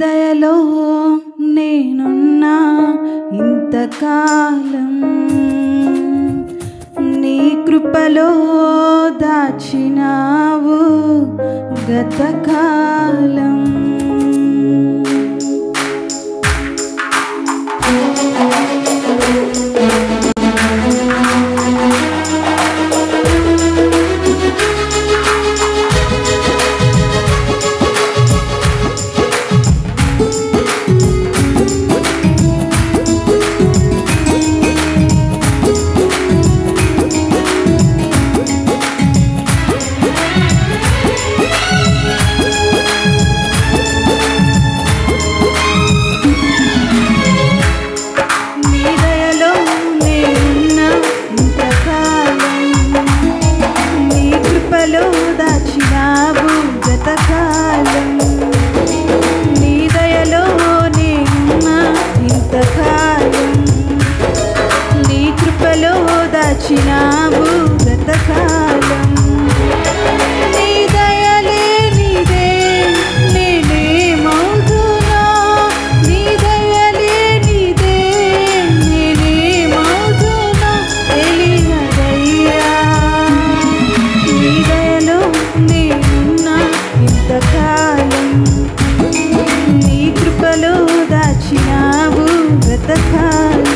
దయలో నేనున్నా ఇంతకాలం, నీ కృపలో దాచినావు గతకాలం. నీ దయలో నేనున్నా ఇంతకాలం, నీ కృపలో దాచినావు గతకాలం. నీ దయలే నీదే నేనేమవుతున్నా, నీ దయలే నీదే నేనేమవుతున్నా తెలియదయ్యా. నీ దయలో నేనున్నా ఇంతకాలం, నీ కృపలో దాచినావు గతకాలం.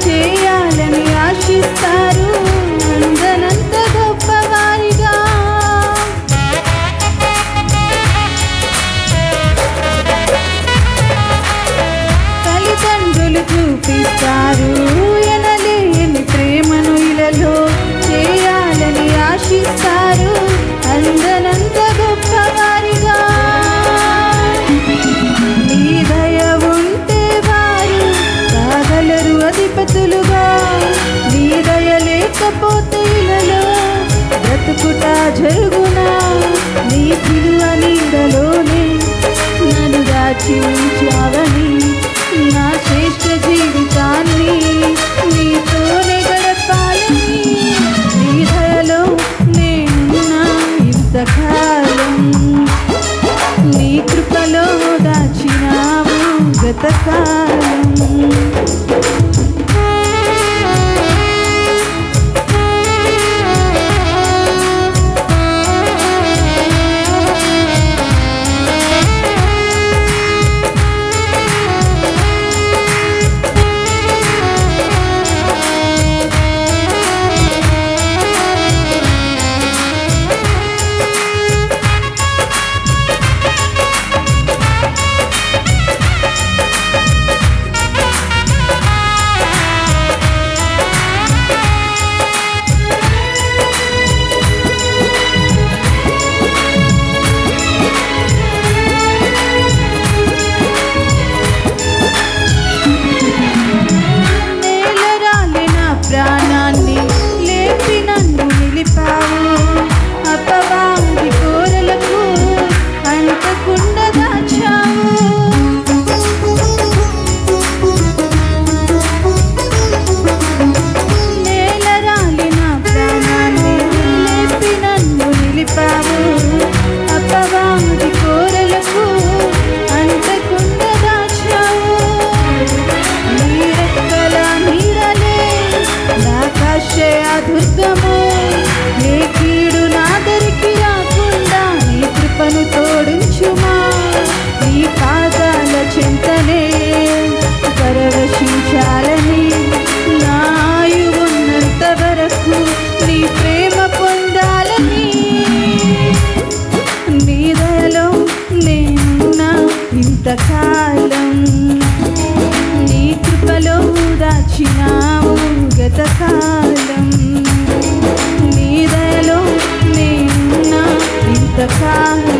చేయాలని ఆశిస్తారు అందనంత గొప్పవారిగా. తల్లిదండ్రులు చూపిస్తారు ఎనలేని ప్రేమను ఇలలో, చేయాలని ఆశిస్తారు అందనంత గొప్పవారిగా. నీ దయ ఉంటే వారు కాగలరు అధిపతులుగా, నీ దయ లేకపోతే ఇలలో బ్రతుకుట జరుగునా. నీ సిలువ నీడలోనే నన్ను దాచి ఉంచావని, నా శ్రేష్ఠ జీవితాన్ని నీతోనే గడపాలని. నీ దయలో నేనున్నా ఇంతకాలం, నీ కృపలో దాచినావు గతకాలం. బ్రతకాలి